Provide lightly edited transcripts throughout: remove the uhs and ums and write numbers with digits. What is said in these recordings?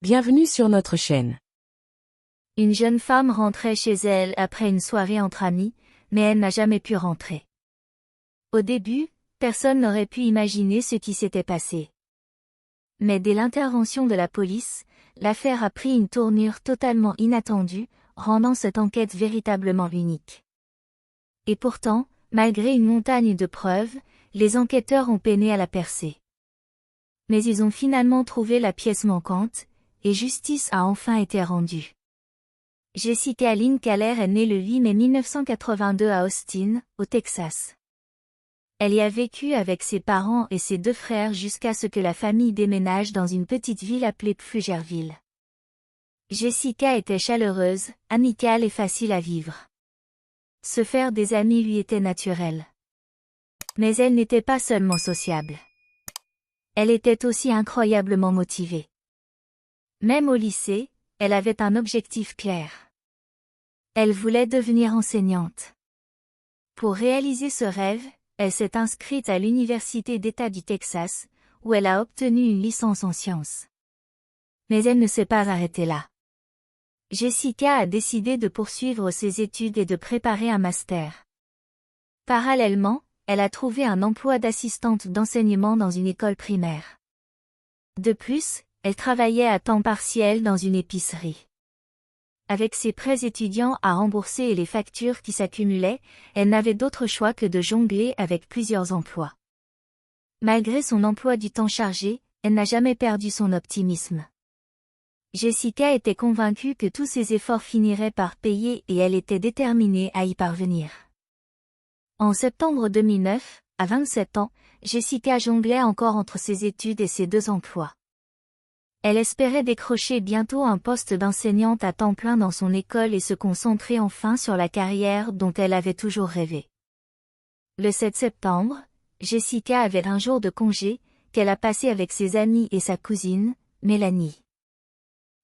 Bienvenue sur notre chaîne. Une jeune femme rentrait chez elle après une soirée entre amis, mais elle n'a jamais pu rentrer. Au début, personne n'aurait pu imaginer ce qui s'était passé. Mais dès l'intervention de la police, l'affaire a pris une tournure totalement inattendue, rendant cette enquête véritablement unique. Et pourtant, malgré une montagne de preuves, les enquêteurs ont peiné à la percer. Mais ils ont finalement trouvé la pièce manquante, et justice a enfin été rendue. Jessica Lynn Kaler est née le 8 mai 1982 à Austin, au Texas. Elle y a vécu avec ses parents et ses deux frères jusqu'à ce que la famille déménage dans une petite ville appelée Pflugerville. Jessica était chaleureuse, amicale et facile à vivre. Se faire des amis lui était naturel. Mais elle n'était pas seulement sociable. Elle était aussi incroyablement motivée. Même au lycée, elle avait un objectif clair. Elle voulait devenir enseignante. Pour réaliser ce rêve, elle s'est inscrite à l'Université d'État du Texas, où elle a obtenu une licence en sciences. Mais elle ne s'est pas arrêtée là. Jessica a décidé de poursuivre ses études et de préparer un master. Parallèlement, elle a trouvé un emploi d'assistante d'enseignement dans une école primaire. De plus, elle travaillait à temps partiel dans une épicerie. Avec ses prêts étudiants à rembourser et les factures qui s'accumulaient, elle n'avait d'autre choix que de jongler avec plusieurs emplois. Malgré son emploi du temps chargé, elle n'a jamais perdu son optimisme. Jessica était convaincue que tous ses efforts finiraient par payer et elle était déterminée à y parvenir. En septembre 2009, à 27 ans, Jessica jonglait encore entre ses études et ses deux emplois. Elle espérait décrocher bientôt un poste d'enseignante à temps plein dans son école et se concentrer enfin sur la carrière dont elle avait toujours rêvé. Le 7 septembre, Jessica avait un jour de congé, qu'elle a passé avec ses amis et sa cousine, Mélanie.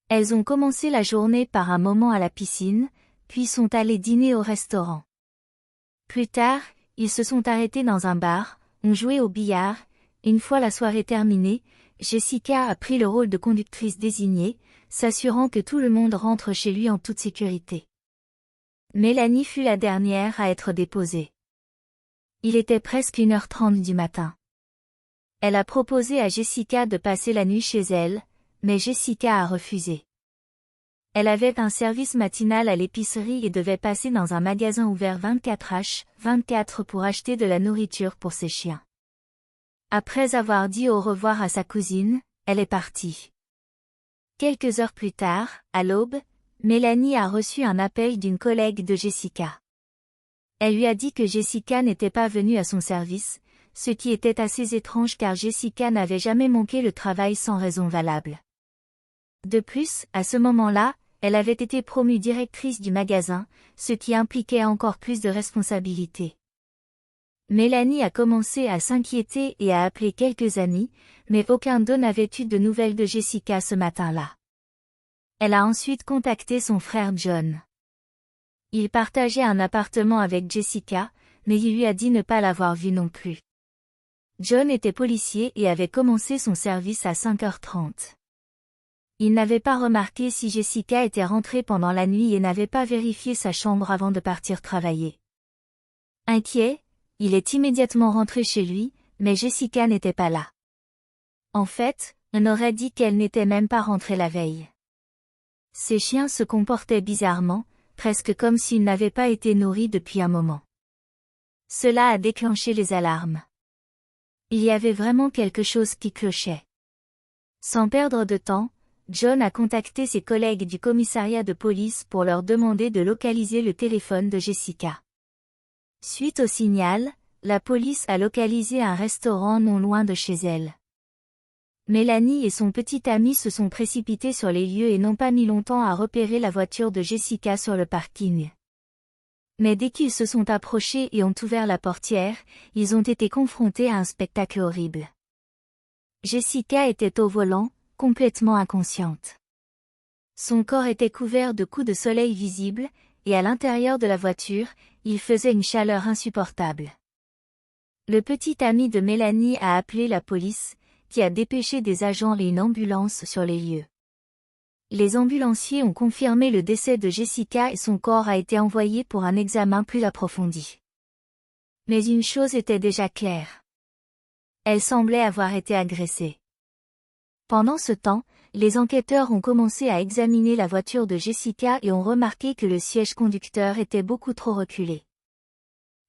Elles ont commencé la journée par un moment à la piscine, puis sont allées dîner au restaurant. Plus tard, ils se sont arrêtés dans un bar, ont joué au billard. Une fois la soirée terminée, Jessica a pris le rôle de conductrice désignée, s'assurant que tout le monde rentre chez lui en toute sécurité. Mélanie fut la dernière à être déposée. Il était presque 1h30 du matin. Elle a proposé à Jessica de passer la nuit chez elle, mais Jessica a refusé. Elle avait un service matinal à l'épicerie et devait passer dans un magasin ouvert 24h24 pour acheter de la nourriture pour ses chiens. Après avoir dit au revoir à sa cousine, elle est partie. Quelques heures plus tard, à l'aube, Mélanie a reçu un appel d'une collègue de Jessica. Elle lui a dit que Jessica n'était pas venue à son service, ce qui était assez étrange car Jessica n'avait jamais manqué le travail sans raison valable. De plus, à ce moment-là, elle avait été promue directrice du magasin, ce qui impliquait encore plus de responsabilités. Mélanie a commencé à s'inquiéter et à appeler quelques amis, mais aucun d'eux n'avait eu de nouvelles de Jessica ce matin-là. Elle a ensuite contacté son frère John. Il partageait un appartement avec Jessica, mais il lui a dit ne pas l'avoir vue non plus. John était policier et avait commencé son service à 5h30. Il n'avait pas remarqué si Jessica était rentrée pendant la nuit et n'avait pas vérifié sa chambre avant de partir travailler. Inquiet, il est immédiatement rentré chez lui, mais Jessica n'était pas là. En fait, on aurait dit qu'elle n'était même pas rentrée la veille. Ses chiens se comportaient bizarrement, presque comme s'ils n'avaient pas été nourris depuis un moment. Cela a déclenché les alarmes. Il y avait vraiment quelque chose qui clochait. Sans perdre de temps, John a contacté ses collègues du commissariat de police pour leur demander de localiser le téléphone de Jessica. Suite au signal, la police a localisé un restaurant non loin de chez elle. Mélanie et son petit ami se sont précipités sur les lieux et n'ont pas mis longtemps à repérer la voiture de Jessica sur le parking. Mais dès qu'ils se sont approchés et ont ouvert la portière, ils ont été confrontés à un spectacle horrible. Jessica était au volant, complètement inconsciente. Son corps était couvert de coups de soleil visibles, et à l'intérieur de la voiture, il faisait une chaleur insupportable. Le petit ami de Mélanie a appelé la police, qui a dépêché des agents et une ambulance sur les lieux. Les ambulanciers ont confirmé le décès de Jessica et son corps a été envoyé pour un examen plus approfondi. Mais une chose était déjà claire. Elle semblait avoir été agressée. Pendant ce temps, les enquêteurs ont commencé à examiner la voiture de Jessica et ont remarqué que le siège conducteur était beaucoup trop reculé.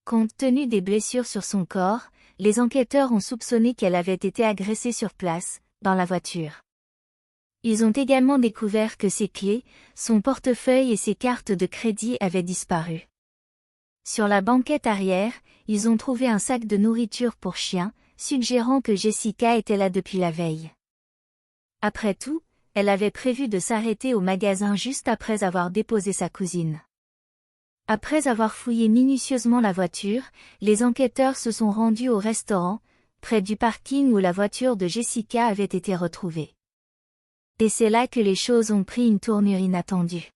Compte tenu des blessures sur son corps, les enquêteurs ont soupçonné qu'elle avait été agressée sur place, dans la voiture. Ils ont également découvert que ses clés, son portefeuille et ses cartes de crédit avaient disparu. Sur la banquette arrière, ils ont trouvé un sac de nourriture pour chien, suggérant que Jessica était là depuis la veille. Après tout, elle avait prévu de s'arrêter au magasin juste après avoir déposé sa cousine. Après avoir fouillé minutieusement la voiture, les enquêteurs se sont rendus au restaurant, près du parking où la voiture de Jessica avait été retrouvée. Et c'est là que les choses ont pris une tournure inattendue.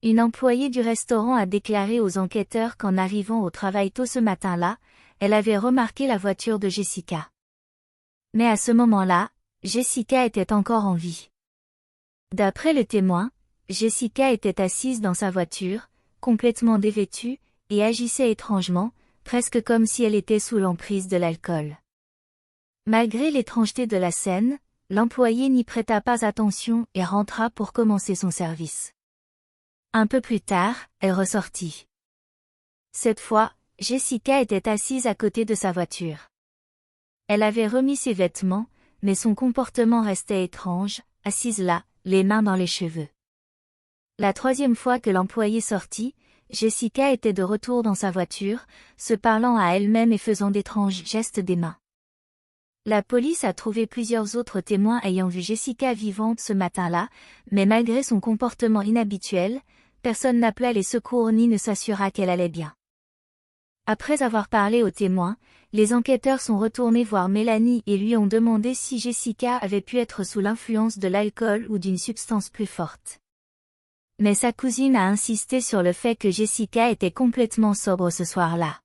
Une employée du restaurant a déclaré aux enquêteurs qu'en arrivant au travail tôt ce matin-là, elle avait remarqué la voiture de Jessica. Mais à ce moment-là, Jessica était encore en vie. D'après le témoin, Jessica était assise dans sa voiture, complètement dévêtue, et agissait étrangement, presque comme si elle était sous l'emprise de l'alcool. Malgré l'étrangeté de la scène, l'employé n'y prêta pas attention et rentra pour commencer son service. Un peu plus tard, elle ressortit. Cette fois, Jessica était assise à côté de sa voiture. Elle avait remis ses vêtements, mais son comportement restait étrange, assise là, les mains dans les cheveux. La troisième fois que l'employé sortit, Jessica était de retour dans sa voiture, se parlant à elle-même et faisant d'étranges gestes des mains. La police a trouvé plusieurs autres témoins ayant vu Jessica vivante ce matin-là, mais malgré son comportement inhabituel, personne n'appela les secours ni ne s'assura qu'elle allait bien. Après avoir parlé aux témoins, les enquêteurs sont retournés voir Mélanie et lui ont demandé si Jessica avait pu être sous l'influence de l'alcool ou d'une substance plus forte. Mais sa cousine a insisté sur le fait que Jessica était complètement sobre ce soir-là.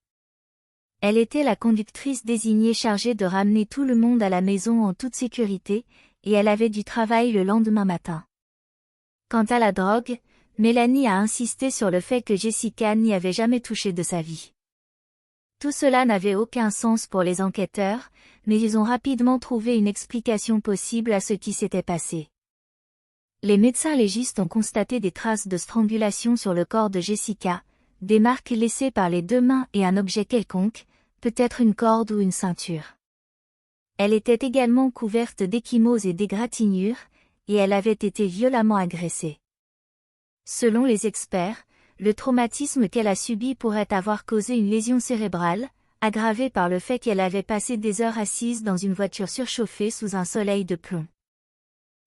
Elle était la conductrice désignée chargée de ramener tout le monde à la maison en toute sécurité, et elle avait du travail le lendemain matin. Quant à la drogue, Mélanie a insisté sur le fait que Jessica n'y avait jamais touché de sa vie. Tout cela n'avait aucun sens pour les enquêteurs, mais ils ont rapidement trouvé une explication possible à ce qui s'était passé. Les médecins légistes ont constaté des traces de strangulation sur le corps de Jessica, des marques laissées par les deux mains et un objet quelconque, peut-être une corde ou une ceinture. Elle était également couverte d'ecchymoses et d'égratignures, et elle avait été violemment agressée. Selon les experts, le traumatisme qu'elle a subi pourrait avoir causé une lésion cérébrale, aggravée par le fait qu'elle avait passé des heures assise dans une voiture surchauffée sous un soleil de plomb.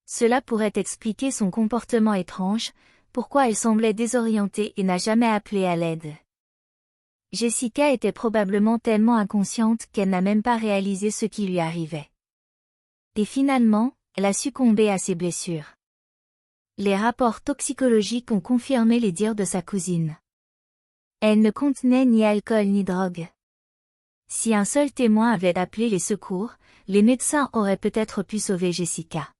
Cela pourrait expliquer son comportement étrange, pourquoi elle semblait désorientée et n'a jamais appelé à l'aide. Jessica était probablement tellement inconsciente qu'elle n'a même pas réalisé ce qui lui arrivait. Et finalement, elle a succombé à ses blessures. Les rapports toxicologiques ont confirmé les dires de sa cousine. Elle ne contenait ni alcool ni drogue. Si un seul témoin avait appelé les secours, les médecins auraient peut-être pu sauver Jessica.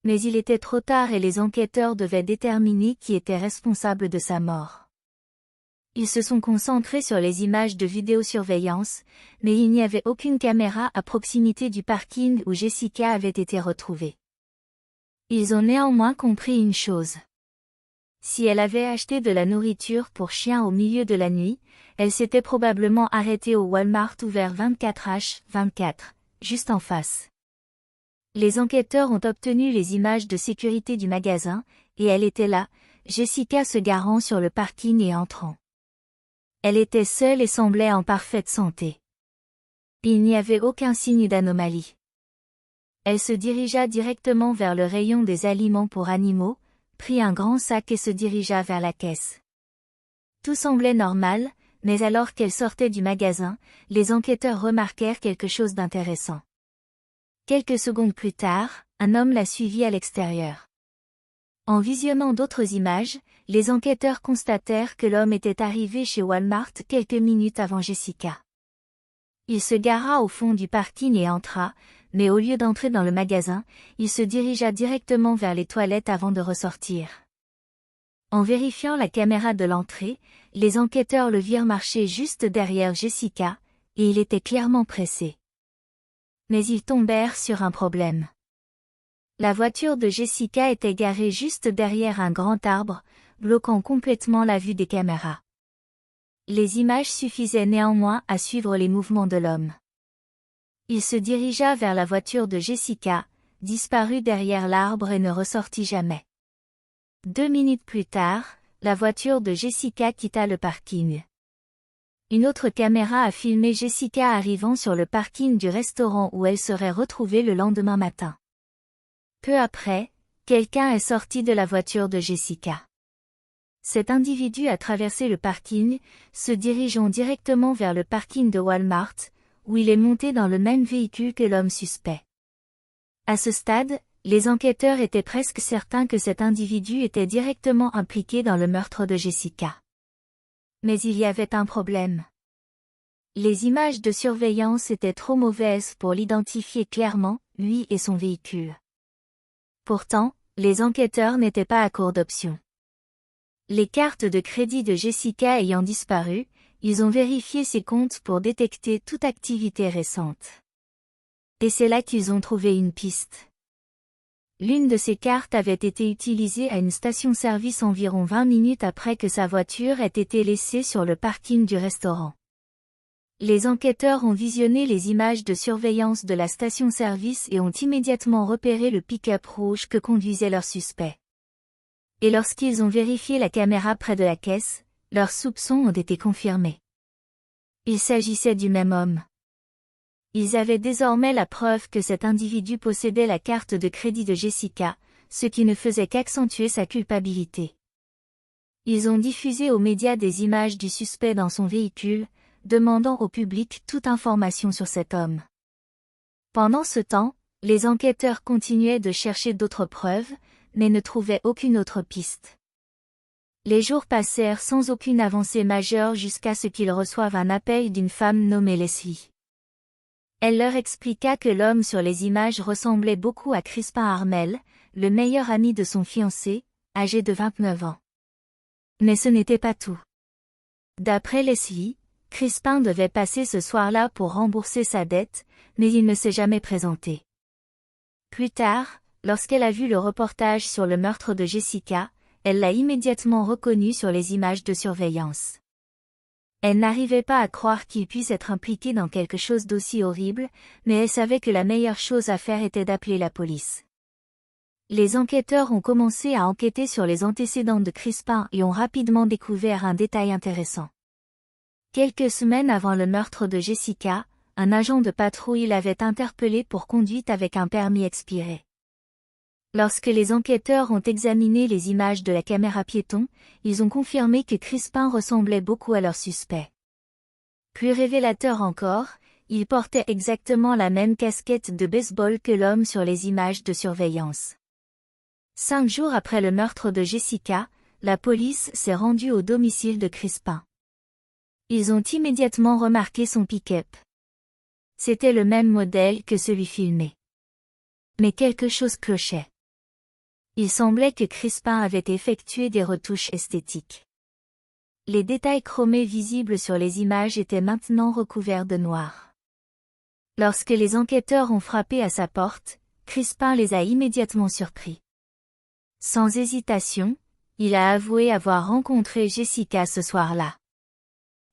Mais il était trop tard et les enquêteurs devaient déterminer qui était responsable de sa mort. Ils se sont concentrés sur les images de vidéosurveillance, mais il n'y avait aucune caméra à proximité du parking où Jessica avait été retrouvée. Ils ont néanmoins compris une chose. Si elle avait acheté de la nourriture pour chien au milieu de la nuit, elle s'était probablement arrêtée au Walmart ouvert 24h24, juste en face. Les enquêteurs ont obtenu les images de sécurité du magasin, et elle était là, Jessica se garant sur le parking et entrant. Elle était seule et semblait en parfaite santé. Il n'y avait aucun signe d'anomalie. Elle se dirigea directement vers le rayon des aliments pour animaux, prit un grand sac et se dirigea vers la caisse. Tout semblait normal, mais alors qu'elle sortait du magasin, les enquêteurs remarquèrent quelque chose d'intéressant. Quelques secondes plus tard, un homme la suivit à l'extérieur. En visionnant d'autres images, les enquêteurs constatèrent que l'homme était arrivé chez Walmart quelques minutes avant Jessica. Il se gara au fond du parking et entra, mais au lieu d'entrer dans le magasin, il se dirigea directement vers les toilettes avant de ressortir. En vérifiant la caméra de l'entrée, les enquêteurs le virent marcher juste derrière Jessica, et il était clairement pressé. Mais ils tombèrent sur un problème. La voiture de Jessica était garée juste derrière un grand arbre, bloquant complètement la vue des caméras. Les images suffisaient néanmoins à suivre les mouvements de l'homme. Il se dirigea vers la voiture de Jessica, disparut derrière l'arbre et ne ressortit jamais. 2 minutes plus tard, la voiture de Jessica quitta le parking. Une autre caméra a filmé Jessica arrivant sur le parking du restaurant où elle serait retrouvée le lendemain matin. Peu après, quelqu'un est sorti de la voiture de Jessica. Cet individu a traversé le parking, se dirigeant directement vers le parking de Walmart, où il est monté dans le même véhicule que l'homme suspect. À ce stade, les enquêteurs étaient presque certains que cet individu était directement impliqué dans le meurtre de Jessica. Mais il y avait un problème. Les images de surveillance étaient trop mauvaises pour l'identifier clairement, lui et son véhicule. Pourtant, les enquêteurs n'étaient pas à court d'options. Les cartes de crédit de Jessica ayant disparu, ils ont vérifié ses comptes pour détecter toute activité récente. Et c'est là qu'ils ont trouvé une piste. L'une de ces cartes avait été utilisée à une station-service environ 20 minutes après que sa voiture ait été laissée sur le parking du restaurant. Les enquêteurs ont visionné les images de surveillance de la station-service et ont immédiatement repéré le pick-up rouge que conduisait leur suspect. Et lorsqu'ils ont vérifié la caméra près de la caisse, leurs soupçons ont été confirmés. Il s'agissait du même homme. Ils avaient désormais la preuve que cet individu possédait la carte de crédit de Jessica, ce qui ne faisait qu'accentuer sa culpabilité. Ils ont diffusé aux médias des images du suspect dans son véhicule, demandant au public toute information sur cet homme. Pendant ce temps, les enquêteurs continuaient de chercher d'autres preuves, mais ne trouvaient aucune autre piste. Les jours passèrent sans aucune avancée majeure jusqu'à ce qu'ils reçoivent un appel d'une femme nommée Leslie. Elle leur expliqua que l'homme sur les images ressemblait beaucoup à Crispin Harmel, le meilleur ami de son fiancé, âgé de 29 ans. Mais ce n'était pas tout. D'après Leslie, Crispin devait passer ce soir-là pour rembourser sa dette, mais il ne s'est jamais présenté. Plus tard, lorsqu'elle a vu le reportage sur le meurtre de Jessica, elle l'a immédiatement reconnu sur les images de surveillance. Elle n'arrivait pas à croire qu'il puisse être impliqué dans quelque chose d'aussi horrible, mais elle savait que la meilleure chose à faire était d'appeler la police. Les enquêteurs ont commencé à enquêter sur les antécédents de Crispin et ont rapidement découvert un détail intéressant. Quelques semaines avant le meurtre de Jessica, un agent de patrouille l'avait interpellé pour conduite avec un permis expiré. Lorsque les enquêteurs ont examiné les images de la caméra piéton, ils ont confirmé que Crispin ressemblait beaucoup à leur suspect. Plus révélateur encore, il portait exactement la même casquette de baseball que l'homme sur les images de surveillance. 5 jours après le meurtre de Jessica, la police s'est rendue au domicile de Crispin. Ils ont immédiatement remarqué son pick-up. C'était le même modèle que celui filmé. Mais quelque chose clochait. Il semblait que Crispin avait effectué des retouches esthétiques. Les détails chromés visibles sur les images étaient maintenant recouverts de noir. Lorsque les enquêteurs ont frappé à sa porte, Crispin les a immédiatement surpris. Sans hésitation, il a avoué avoir rencontré Jessica ce soir-là.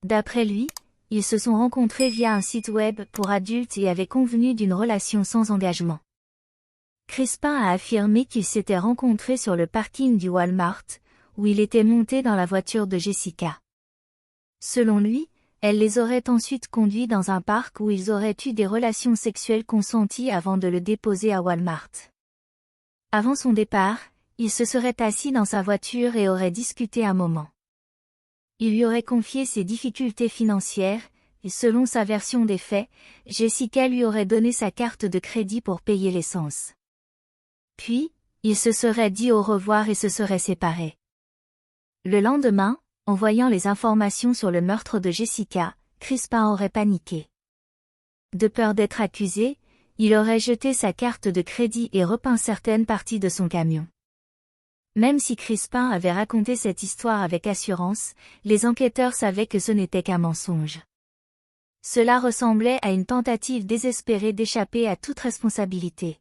D'après lui, ils se sont rencontrés via un site web pour adultes et avaient convenu d'une relation sans engagement. Crispin a affirmé qu'ils s'étaient rencontrés sur le parking du Walmart, où il était monté dans la voiture de Jessica. Selon lui, elle les aurait ensuite conduits dans un parc où ils auraient eu des relations sexuelles consenties avant de le déposer à Walmart. Avant son départ, il se serait assis dans sa voiture et aurait discuté un moment. Il lui aurait confié ses difficultés financières, et selon sa version des faits, Jessica lui aurait donné sa carte de crédit pour payer l'essence. Puis, ils se seraient dit au revoir et se seraient séparés. Le lendemain, en voyant les informations sur le meurtre de Jessica, Crispin aurait paniqué. De peur d'être accusé, il aurait jeté sa carte de crédit et repeint certaines parties de son camion. Même si Crispin avait raconté cette histoire avec assurance, les enquêteurs savaient que ce n'était qu'un mensonge. Cela ressemblait à une tentative désespérée d'échapper à toute responsabilité.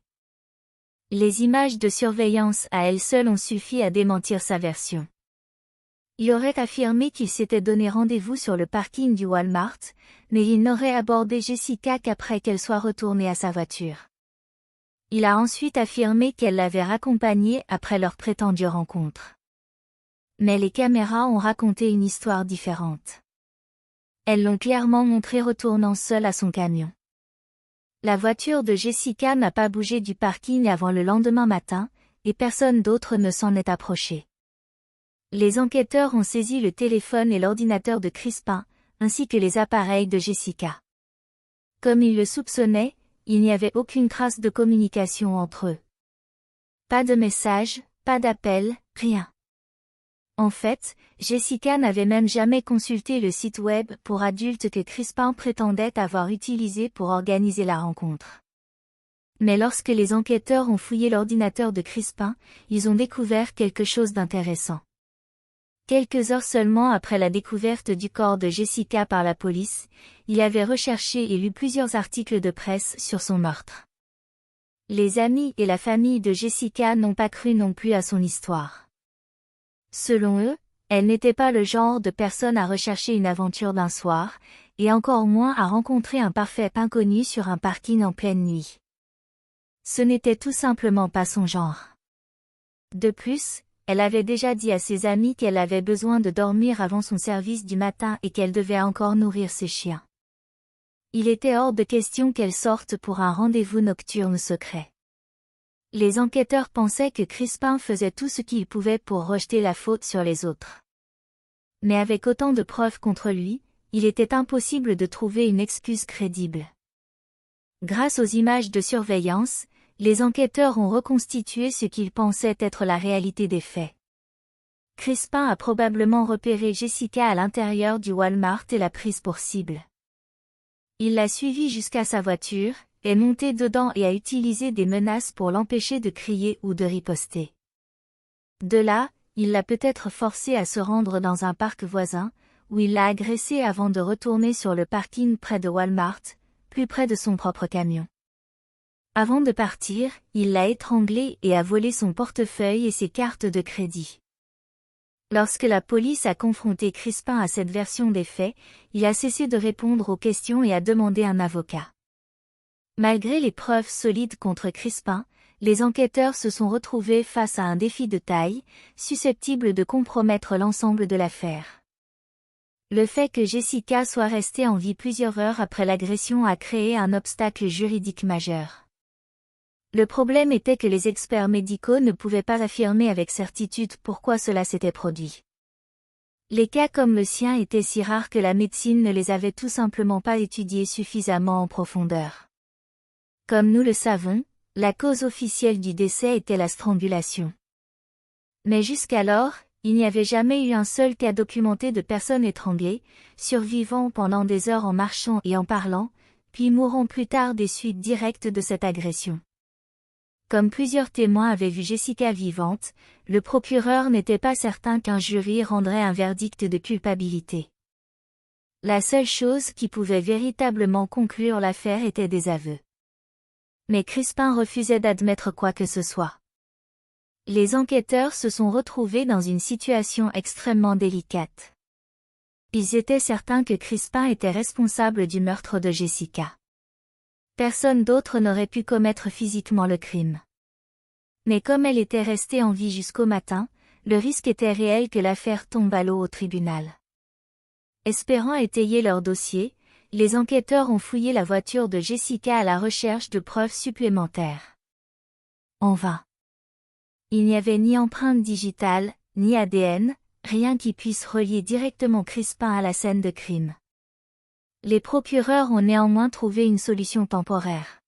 Les images de surveillance à elles seules ont suffi à démentir sa version. Il aurait affirmé qu'il s'était donné rendez-vous sur le parking du Walmart, mais il n'aurait abordé Jessica qu'après qu'elle soit retournée à sa voiture. Il a ensuite affirmé qu'elle l'avait raccompagné après leur prétendue rencontre. Mais les caméras ont raconté une histoire différente. Elles l'ont clairement montré retournant seule à son camion. La voiture de Jessica n'a pas bougé du parking avant le lendemain matin, et personne d'autre ne s'en est approché. Les enquêteurs ont saisi le téléphone et l'ordinateur de Crispin, ainsi que les appareils de Jessica. Comme ils le soupçonnaient, il n'y avait aucune trace de communication entre eux. Pas de message, pas d'appel, rien. En fait, Jessica n'avait même jamais consulté le site web pour adultes que Crispin prétendait avoir utilisé pour organiser la rencontre. Mais lorsque les enquêteurs ont fouillé l'ordinateur de Crispin, ils ont découvert quelque chose d'intéressant. Quelques heures seulement après la découverte du corps de Jessica par la police, il avait recherché et lu plusieurs articles de presse sur son meurtre. Les amis et la famille de Jessica n'ont pas cru non plus à son histoire. Selon eux, elle n'était pas le genre de personne à rechercher une aventure d'un soir, et encore moins à rencontrer un parfait inconnu sur un parking en pleine nuit. Ce n'était tout simplement pas son genre. De plus, elle avait déjà dit à ses amis qu'elle avait besoin de dormir avant son service du matin et qu'elle devait encore nourrir ses chiens. Il était hors de question qu'elle sorte pour un rendez-vous nocturne secret. Les enquêteurs pensaient que Crispin faisait tout ce qu'il pouvait pour rejeter la faute sur les autres. Mais avec autant de preuves contre lui, il était impossible de trouver une excuse crédible. Grâce aux images de surveillance, les enquêteurs ont reconstitué ce qu'ils pensaient être la réalité des faits. Crispin a probablement repéré Jessica à l'intérieur du Walmart et l'a prise pour cible. Il l'a suivie jusqu'à sa voiture, est monté dedans et a utilisé des menaces pour l'empêcher de crier ou de riposter. De là, il l'a peut-être forcée à se rendre dans un parc voisin, où il l'a agressée avant de retourner sur le parking près de Walmart, plus près de son propre camion. Avant de partir, il l'a étranglée et a volé son portefeuille et ses cartes de crédit. Lorsque la police a confronté Crispin à cette version des faits, il a cessé de répondre aux questions et a demandé un avocat. Malgré les preuves solides contre Crispin, les enquêteurs se sont retrouvés face à un défi de taille, susceptible de compromettre l'ensemble de l'affaire. Le fait que Jessica soit restée en vie plusieurs heures après l'agression a créé un obstacle juridique majeur. Le problème était que les experts médicaux ne pouvaient pas affirmer avec certitude pourquoi cela s'était produit. Les cas comme le sien étaient si rares que la médecine ne les avait tout simplement pas étudiés suffisamment en profondeur. Comme nous le savons, la cause officielle du décès était la strangulation. Mais jusqu'alors, il n'y avait jamais eu un seul cas documenté de personnes étranglées, survivant pendant des heures en marchant et en parlant, puis mourant plus tard des suites directes de cette agression. Comme plusieurs témoins avaient vu Jessica vivante, le procureur n'était pas certain qu'un jury rendrait un verdict de culpabilité. La seule chose qui pouvait véritablement conclure l'affaire était des aveux. Mais Crispin refusait d'admettre quoi que ce soit. Les enquêteurs se sont retrouvés dans une situation extrêmement délicate. Ils étaient certains que Crispin était responsable du meurtre de Jessica. Personne d'autre n'aurait pu commettre physiquement le crime. Mais comme elle était restée en vie jusqu'au matin, le risque était réel que l'affaire tombe à l'eau au tribunal. Espérant étayer leur dossier, les enquêteurs ont fouillé la voiture de Jessica à la recherche de preuves supplémentaires. En vain. Il n'y avait ni empreinte digitale, ni ADN, rien qui puisse relier directement Crispin à la scène de crime. Les procureurs ont néanmoins trouvé une solution temporaire.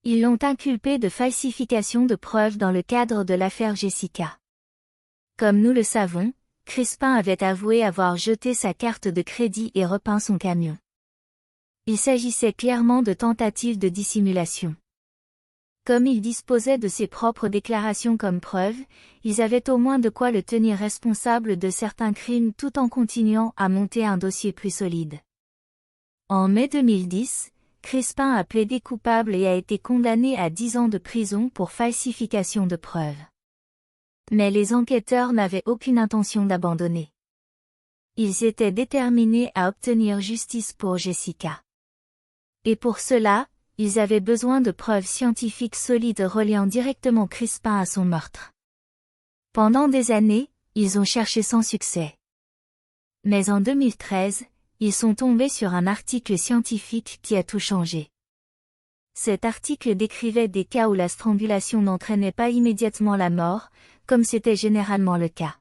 Ils l'ont inculpé de falsification de preuves dans le cadre de l'affaire Jessica. Comme nous le savons, Crispin avait avoué avoir jeté sa carte de crédit et repeint son camion. Il s'agissait clairement de tentatives de dissimulation. Comme ils disposaient de ses propres déclarations comme preuve, ils avaient au moins de quoi le tenir responsable de certains crimes tout en continuant à monter un dossier plus solide. En mai 2010, Crispin a plaidé coupable et a été condamné à 10 ans de prison pour falsification de preuves. Mais les enquêteurs n'avaient aucune intention d'abandonner. Ils étaient déterminés à obtenir justice pour Jessica. Et pour cela, ils avaient besoin de preuves scientifiques solides reliant directement Crispin à son meurtre. Pendant des années, ils ont cherché sans succès. Mais en 2013, ils sont tombés sur un article scientifique qui a tout changé. Cet article décrivait des cas où la strangulation n'entraînait pas immédiatement la mort, comme c'était généralement le cas.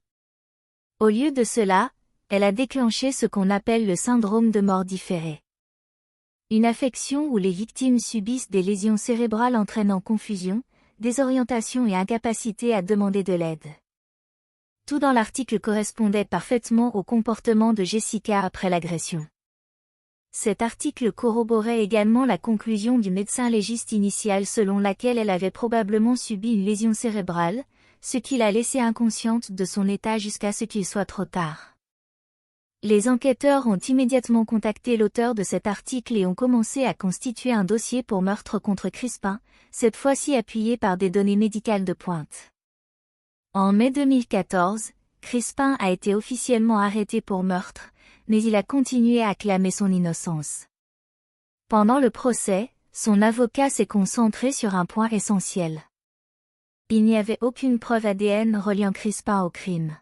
Au lieu de cela, elle a déclenché ce qu'on appelle le syndrome de mort différée. Une affection où les victimes subissent des lésions cérébrales entraînant confusion, désorientation et incapacité à demander de l'aide. Tout dans l'article correspondait parfaitement au comportement de Jessica après l'agression. Cet article corroborait également la conclusion du médecin légiste initial selon laquelle elle avait probablement subi une lésion cérébrale, ce qui l'a laissée inconsciente de son état jusqu'à ce qu'il soit trop tard. Les enquêteurs ont immédiatement contacté l'auteur de cet article et ont commencé à constituer un dossier pour meurtre contre Crispin, cette fois-ci appuyé par des données médicales de pointe. En mai 2014, Crispin a été officiellement arrêté pour meurtre, mais il a continué à clamer son innocence. Pendant le procès, son avocat s'est concentré sur un point essentiel. Il n'y avait aucune preuve ADN reliant Crispin au crime.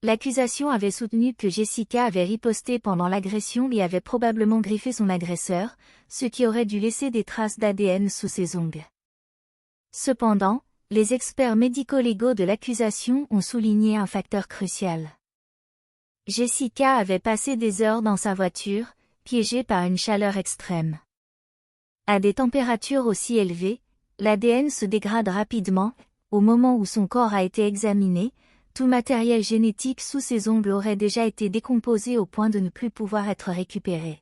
L'accusation avait soutenu que Jessica avait riposté pendant l'agression et avait probablement griffé son agresseur, ce qui aurait dû laisser des traces d'ADN sous ses ongles. Cependant, les experts médico-légaux de l'accusation ont souligné un facteur crucial. Jessica avait passé des heures dans sa voiture, piégée par une chaleur extrême. À des températures aussi élevées, l'ADN se dégrade rapidement. Au moment où son corps a été examiné, tout matériel génétique sous ses ongles aurait déjà été décomposé au point de ne plus pouvoir être récupéré.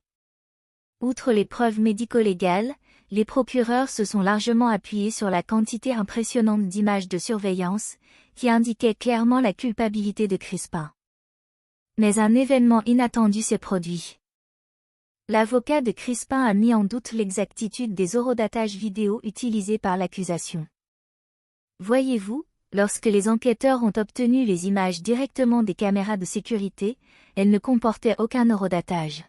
Outre les preuves médico-légales, les procureurs se sont largement appuyés sur la quantité impressionnante d'images de surveillance, qui indiquaient clairement la culpabilité de Crispin. Mais un événement inattendu s'est produit. L'avocat de Crispin a mis en doute l'exactitude des horodatages vidéo utilisés par l'accusation. Voyez-vous, lorsque les enquêteurs ont obtenu les images directement des caméras de sécurité, elles ne comportaient aucun horodatage.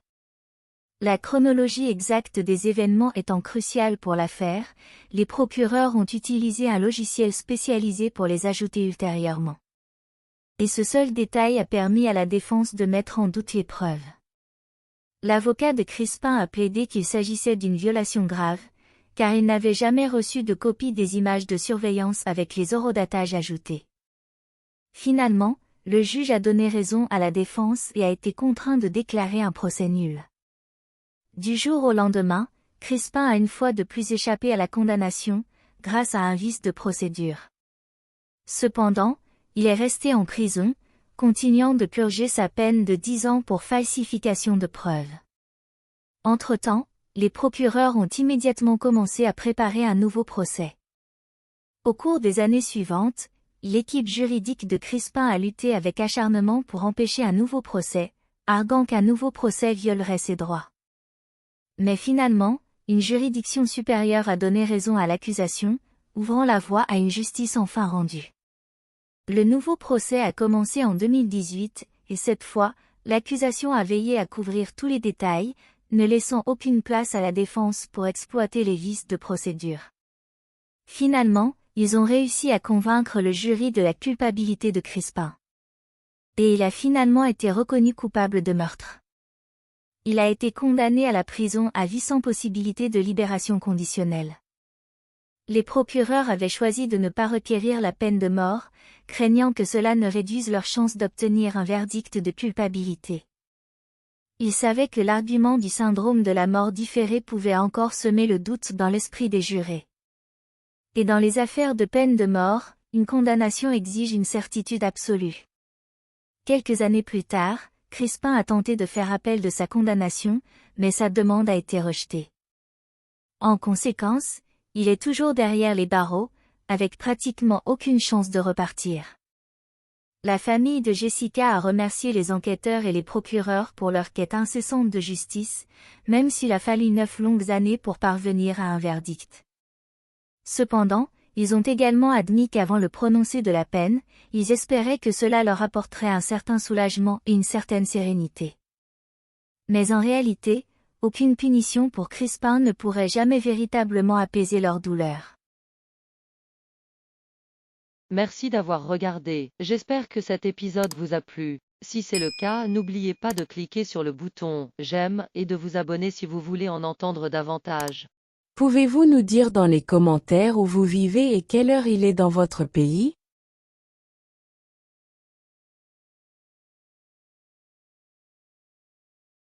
La chronologie exacte des événements étant cruciale pour l'affaire, les procureurs ont utilisé un logiciel spécialisé pour les ajouter ultérieurement. Et ce seul détail a permis à la défense de mettre en doute les preuves. L'avocat de Crispin a plaidé qu'il s'agissait d'une violation grave, car il n'avait jamais reçu de copie des images de surveillance avec les horodatages ajoutés. Finalement, le juge a donné raison à la défense et a été contraint de déclarer un procès nul. Du jour au lendemain, Crispin a une fois de plus échappé à la condamnation, grâce à un vice de procédure. Cependant, il est resté en prison, continuant de purger sa peine de 10 ans pour falsification de preuves. Entre-temps, les procureurs ont immédiatement commencé à préparer un nouveau procès. Au cours des années suivantes, l'équipe juridique de Crispin a lutté avec acharnement pour empêcher un nouveau procès, arguant qu'un nouveau procès violerait ses droits. Mais finalement, une juridiction supérieure a donné raison à l'accusation, ouvrant la voie à une justice enfin rendue. Le nouveau procès a commencé en 2018, et cette fois, l'accusation a veillé à couvrir tous les détails, ne laissant aucune place à la défense pour exploiter les vices de procédure. Finalement, ils ont réussi à convaincre le jury de la culpabilité de Crispin. Et il a finalement été reconnu coupable de meurtre. Il a été condamné à la prison à vie sans possibilité de libération conditionnelle. Les procureurs avaient choisi de ne pas requérir la peine de mort, craignant que cela ne réduise leurs chances d'obtenir un verdict de culpabilité. Ils savaient que l'argument du syndrome de la mort différée pouvait encore semer le doute dans l'esprit des jurés. Et dans les affaires de peine de mort, une condamnation exige une certitude absolue. Quelques années plus tard, Crispin a tenté de faire appel de sa condamnation, mais sa demande a été rejetée. En conséquence, il est toujours derrière les barreaux, avec pratiquement aucune chance de repartir. La famille de Jessica a remercié les enquêteurs et les procureurs pour leur quête incessante de justice, même s'il a fallu 9 longues années pour parvenir à un verdict. Cependant, ils ont également admis qu'avant le prononcé de la peine, ils espéraient que cela leur apporterait un certain soulagement et une certaine sérénité. Mais en réalité, aucune punition pour Crispin ne pourrait jamais véritablement apaiser leur douleur. Merci d'avoir regardé, j'espère que cet épisode vous a plu. Si c'est le cas, n'oubliez pas de cliquer sur le bouton « J'aime » et de vous abonner si vous voulez en entendre davantage. Pouvez-vous nous dire dans les commentaires où vous vivez et quelle heure il est dans votre pays?